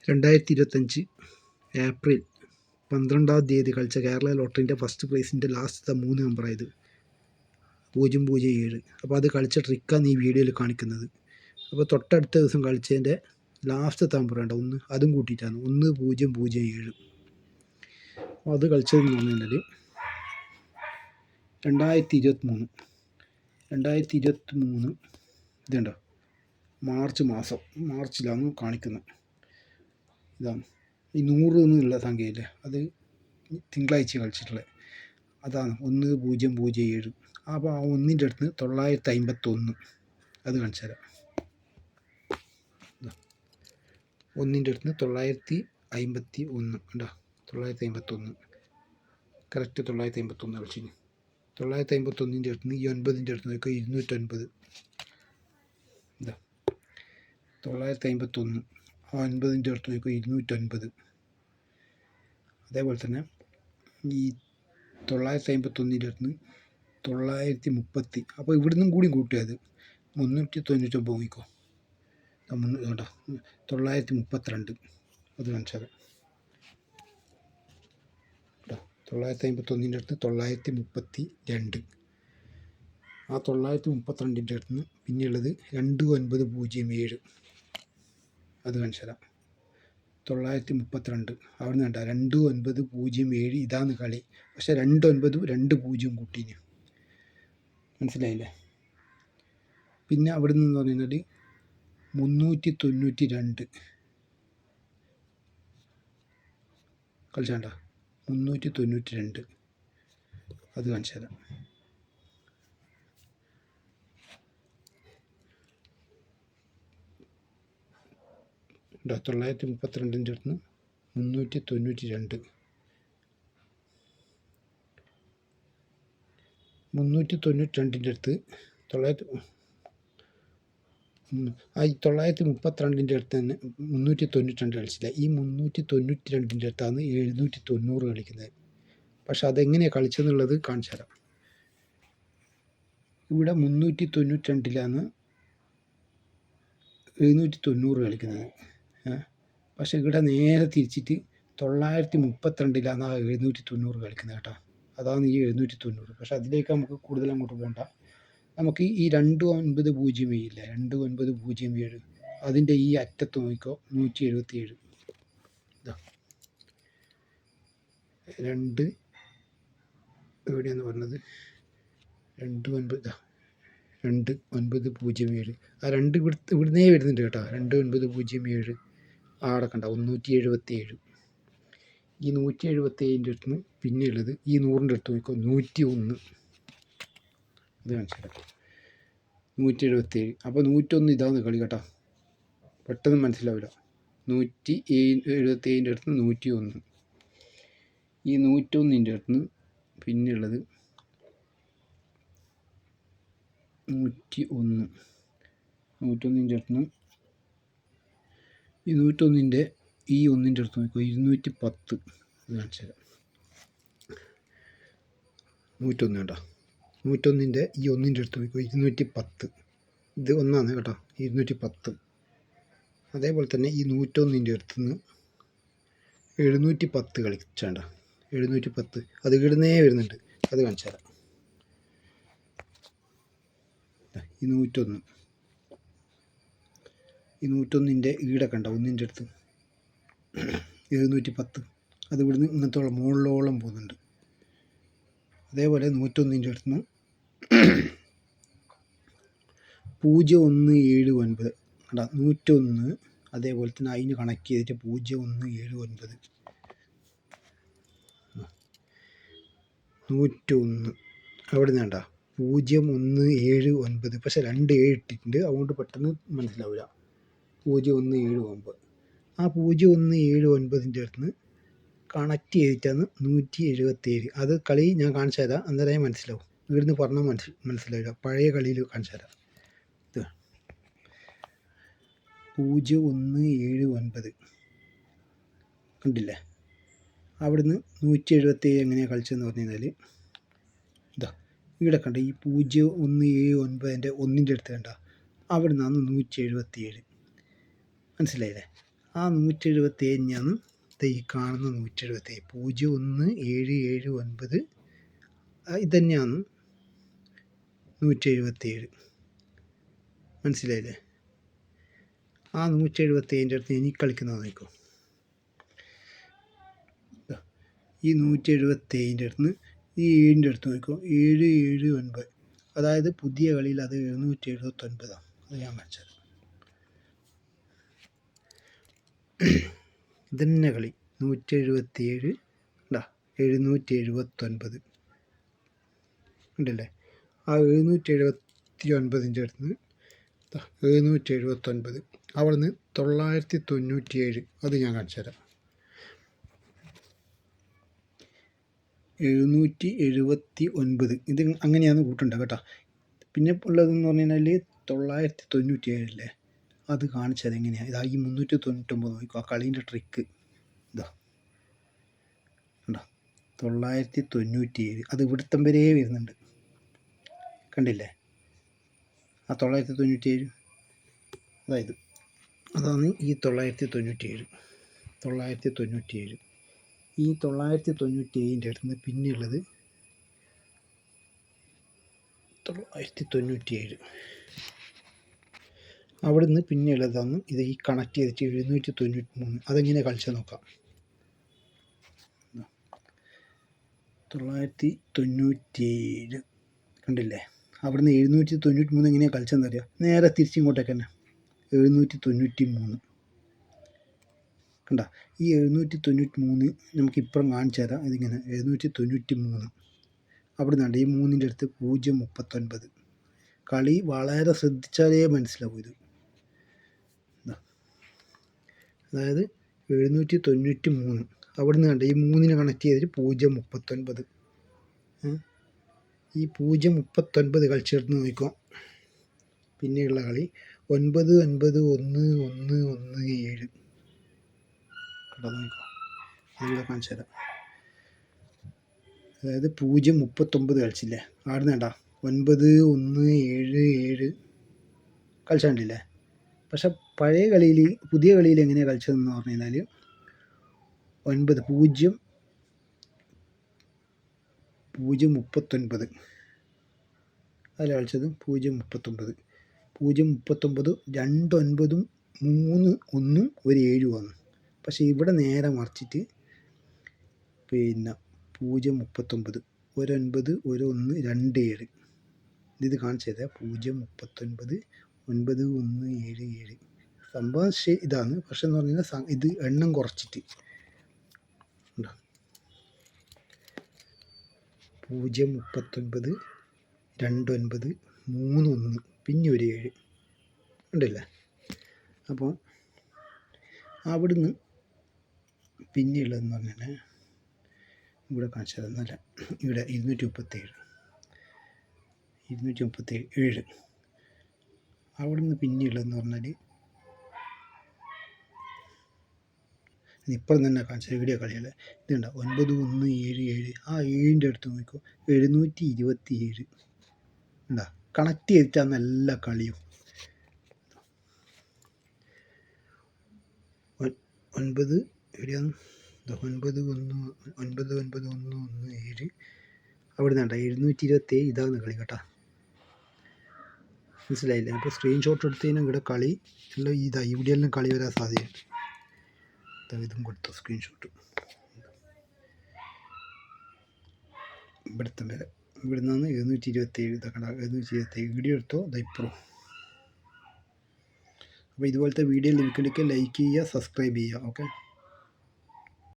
2025 April 12-ാം തീയതി കളിച്ച Kerala ലോട്ടറിൻ്റെ first പ്രൈസിൻ്റെ ലാസ്റ്റത്തെ 3 നമ്പറായത് 007. അപ്പോൾ അത് കളിച്ച ട്രിക്കാണ് ഈ വീഡിയോയിൽ കാണിക്കുന്നത്. അപ്പോൾ തൊട്ടടുത്ത ദിവസം കളിച്ചതിൻ്റെ ലാസ്റ്റത്തെ നമ്പർ വേണ്ട ഒന്ന്, അതും കൂട്ടിയിട്ടാണ് 1007. അപ്പോൾ അത് കളിച്ചതെന്ന് പറഞ്ഞാൽ 2023 ഇതുണ്ടോ, മാർച്ചിലാണ് കാണിക്കുന്നത്. ഇതാണ് ഈ 100 എന്നുള്ള സംഖ്യയില്ലേ, അത് തിങ്കളാഴ്ച കളിച്ചിട്ടുള്ളത് അതാണ് 1007. അപ്പോൾ ആ ഒന്നിൻ്റെ അടുത്ത് 951 അത് കാണിച്ചു തരാം. ഒന്നിൻ്റെ അടുത്ത് 951 ഉണ്ടോ, 951 കറക്റ്റ് 951 കളിച്ചിന്. 951ൻ്റെ അടുത്ത് ഈ 9ൻ്റെ അടുത്ത് നോക്കുക 209. ഇതാ 951 ആ 9ൻ്റെ അടുത്ത് നോക്കുക 209. അതേപോലെ തന്നെ ഈ 951ൻ്റെ അടുത്ത് 930. അപ്പോൾ ഇവിടുന്നും കൂടി കൂട്ടിയത് 399 നോക്കിക്കോ, കേട്ടോ 932 അത് കാണിച്ചത് കേട്ടോ. 951ൻ്റെ അടുത്ത് 932. ആ 932ൻ്റെ അടുത്ത് പിന്നെയുള്ളത് 2907 അത് കാണിച്ചു തരാം. 932 അവിടെ നിന്ന് കണ്ട 2907 ഇതാണ് കളി. പക്ഷെ 2920 കൂട്ടീന്, മനസ്സിലായില്ലേ. പിന്നെ അവിടെ നിന്ന് പറഞ്ഞാൽ 392 കളിച്ചാണ്ട 392 അത് കാണിച്ചു തരാം. കേട്ടോ 932ൻ്റെ അടുത്ത് 392. 392ൻ്റെ അടുത്ത് 932ൻ്റെ അടുത്ത് തന്നെ 392 കളിച്ചില്ല. ഈ 392ൻ്റെ അടുത്താണ് 790 കളിക്കുന്നത്. പക്ഷെ അതെങ്ങനെയാണ് കളിച്ചതെന്നുള്ളത് കാണിച്ചു തരാം. ഇവിടെ 392ലാണ് 790 കളിക്കുന്നത്. പക്ഷെ ഇവിടെ നേരെ തിരിച്ചിട്ട് 932ലാണ് ആ 790 കളിക്കുന്നത് കേട്ടോ. അതാണ് ഈ 790. പക്ഷെ അതിലേക്ക് നമുക്ക് കൂടുതൽ അങ്ങോട്ട് പോകണ്ട. നമുക്ക് ഈ 2907 ഇല്ല, 2907 അതിൻ്റെ ഈ അറ്റത്ത് നോക്കിക്കോ 177. ഇതാ 2 എവിടെയാന്ന് പറഞ്ഞത് 2907. ആ 2 ഇവിടുന്നേ വരുന്നുണ്ട് കേട്ടോ. 2907 ആടെ കണ്ട 177. ഈ 177ൻ്റെ അടുത്ത് നിന്ന് പിന്നെയുള്ളത് ഈ 100ൻ്റെ അടുത്ത് നോക്കിക്കോ 101 ഇത് കാണിച്ചിട്ട് 177. അപ്പോൾ 101 ഇതാണ് കളി കേട്ടോ, പെട്ടെന്ന് മനസ്സിലാവില്ല. 177ൻ്റെ അടുത്ത് 101. ഈ 101ൻ്റെ അടുത്ത് നിന്ന് പിന്നെയുള്ളത് 101. 101ൻ്റെ അടുത്ത് നിന്ന് ഈ 101ൻ്റെ ഈ ഒന്നിൻ്റെ അടുത്ത് നോക്കിക്കോ 210 ഇത് കാണിച്ചു തരാം. 101 കേട്ടോ, 101ൻ്റെ ഈ ഒന്നിൻ്റെ അടുത്ത് നോക്കിക്കോ 210. ഇത് ഒന്നാണ് കേട്ടോ, 210. അതേപോലെ തന്നെ ഈ 101ൻ്റെ അടുത്ത് നിന്ന് 710 കളിച്ചാണ്ട 710 അത് ഇടുന്നേ വരുന്നുണ്ട്, അത് കാണിച്ചു തരാം. ഈ 101ൻ്റെ ഈടെ കണ്ട ഒന്നിൻ്റെ അടുത്ത് 710 അത് ഇവിടുന്ന് ഇങ്ങനത്തോളം മുകളിലോളം പോകുന്നുണ്ട്. അതേപോലെ 101ൻ്റെ അടുത്ത് നിന്ന് 0179 കണ്ട 101. അതേപോലെ തന്നെ അതിന് കണക്ട് ചെയ്തിട്ട് 0179 101 അവിടെ നിന്ന് കണ്ട 0179. പക്ഷെ 2 7 ഇട്ടിട്ടുണ്ട്, അതുകൊണ്ട് പെട്ടെന്ന് മനസ്സിലാവില്ല. 0179. ആ 0179ൻ്റെ അടുത്ത് നിന്ന് കണക്ട് ചെയ്തിട്ടാണ് 177. അത് കളി ഞാൻ കാണിച്ചു തരാം, അന്നേരം മനസ്സിലാവും. ഇവിടുന്ന് പറഞ്ഞാൽ മനസ്സിലാവില്ല. പഴയ കളിയിൽ കാണിച്ചു തരാം. ഇത് 0179 കണ്ടില്ലേ. അവിടുന്ന് 177 എങ്ങനെയാണ് കളിച്ചതെന്ന് പറഞ്ഞു കഴിഞ്ഞാൽ ഇതാ ഇവിടെ കണ്ട ഈ 0179ൻ്റെ ഒന്നിൻ്റെ അടുത്ത് കണ്ട അവിടെ നിന്നാണ് 177. മനസ്സിലായില്ലേ. ആ 177 ഈ കാണുന്ന 177 01779 ഇതന്നെയാണ് 177. മനസ്സിലായില്ലേ? ആ 177 അടുത്ത് ഇനി കളിക്കുന്നത് നോക്കൂ. ഈ 177 അടുത്ത് ഈ 7 അടുത്ത് നോക്കൂ. 779, അതായത് പുതിയ കളിയിൽ അത് 779. അത് ഞാൻ കാണിച്ചത്. ഇതന്നെ കളി 177 779 ഉണ്ടല്ലേ. ആ 779 അടുത്ത് 779 അവിടെ നിന്ന് 997 അത് ഞാൻ കാണിച്ചു തരാം. 779 ഇത് അങ്ങനെയാണ് കൂട്ടേണ്ടത് കേട്ടോ. പിന്നെ ഉള്ളതെന്ന് പറഞ്ഞു കഴിഞ്ഞാൽ 997 അത് കാണിച്ചത് എങ്ങനെയാണ്. ഇതാ ഈ 399 നോക്കും. ആ കളീൻ്റെ ട്രിക്ക് ഇതാ കണ്ടോ, 997 അത് ഇവിടുത്തം വരെ വരുന്നുണ്ട്. കണ്ടില്ലേ ആ 997, അതാണ് ഈ 997. ഈ 997 അടുത്ത് പിന്നെയുള്ളത് 997. അവിടെ നിന്ന് പിന്നെയുള്ളതാണ് ഇത് ഈ കണക്ട് ചെയ്തിട്ട് 793. അതെങ്ങനെ കളിച്ചാൽ നോക്കാം. 997 കണ്ടില്ലേ. അവിടുന്ന് 793 എങ്ങനെയാണ് കളിച്ചതെന്ന് അറിയാം. നേരെ തിരിച്ചിങ്ങോട്ടേക്ക് തന്നെ 793 കണ്ട. ഈ 793 നമുക്ക് ഇപ്പുറം കാണിച്ചു തരാം. ഇതിങ്ങനെ 793 അവിടെ നിന്നുണ്ട് ഈ 3ൻ്റെ അടുത്ത് 039. കളി വളരെ ശ്രദ്ധിച്ചാലേ മനസ്സിലാവും ഇത്. അതായത് 793 അവിടെ നിന്ന് കണ്ട് ഈ 3നെ കണക്ട് ചെയ്തിട്ട് 039. ഈ 039 കളിച്ചെടുത്ത് നോക്കിക്കോ. പിന്നെയുള്ള കളി 991117 കേട്ടോ. നോക്കിക്കോ, അതിവിടെ കാണിച്ചു തരാം. അതായത് 039 കളിച്ചില്ലേ. അവിടെ നിന്ന് കേട്ടാ 9177 കളിച്ചാണ്ടില്ലേ. പക്ഷെ പഴയ കളിയിൽ പുതിയ കളിയിൽ എങ്ങനെയാണ് കളിച്ചതെന്ന് പറഞ്ഞു കഴിഞ്ഞാൽ 039 അതിൽ കളിച്ചത് 039 2 9ഉം 3 1ഉം 1 7ഉമാണ്. പക്ഷേ ഇവിടെ നേരെ മറിച്ചിട്ട് പിന്നെ 039 1 9 1 1 2 7 ഇത് കാണിച്ചത് 039 9 1 7 7 സംഭവം ഇതാണ്. പക്ഷെ എന്ന് പറഞ്ഞു കഴിഞ്ഞാൽ ഇത് എണ്ണം കുറച്ചിട്ട് 039 2 9 3 1 പിന്നെ 1 7 ഉണ്ടല്ലേ. അപ്പോൾ അവിടുന്ന് പിന്നെയുള്ളതെന്ന് പറഞ്ഞാൽ ഇവിടെ കാണിച്ചത് നല്ല ഇവിടെ 237 അവിടുന്ന് പിന്നെയുള്ളതെന്ന് പറഞ്ഞാൽ ഇപ്പം തന്നെ കാണിച്ചത് വീഡിയോ കളിയല്ലേ. ഇതുണ്ട 9177 ആ 7ൻ്റെ അടുത്ത് നോക്കിക്കോ 727 ഉണ്ടാ. കണക്ട് ചെയ്തിട്ടാണ് എല്ലാ കളിയും. 9 എവിടെയാണ് 99117 അവിടെ നിന്നുണ്ട 727 ഇതാണ് കളി കേട്ടോ. മനസ്സിലായില്ലേ. അപ്പോൾ സ്ക്രീൻഷോട്ട് എടുത്ത് കഴിഞ്ഞാൽ ഇവിടെ കളി എല്ലാം ഇതാ ഇവിടെയെല്ലാം കളി വരാൻ സാധ്യതയുണ്ട്. ഇതും കൊടുത്തു സ്ക്രീൻഷോട്ട്. ഇവിടുത്തെ വരെ ഇവിടെ നിന്നാണ് 727 ഇതൊക്കെ 727 വീഡിയോ എടുത്തോ ഇപ്പുറം. അപ്പോൾ ഇതുപോലത്തെ വീഡിയോ ലഭിക്കണമെങ്കിൽ ലൈക്ക് ചെയ്യുക, സബ്സ്ക്രൈബ് ചെയ്യുക. ഓക്കെ.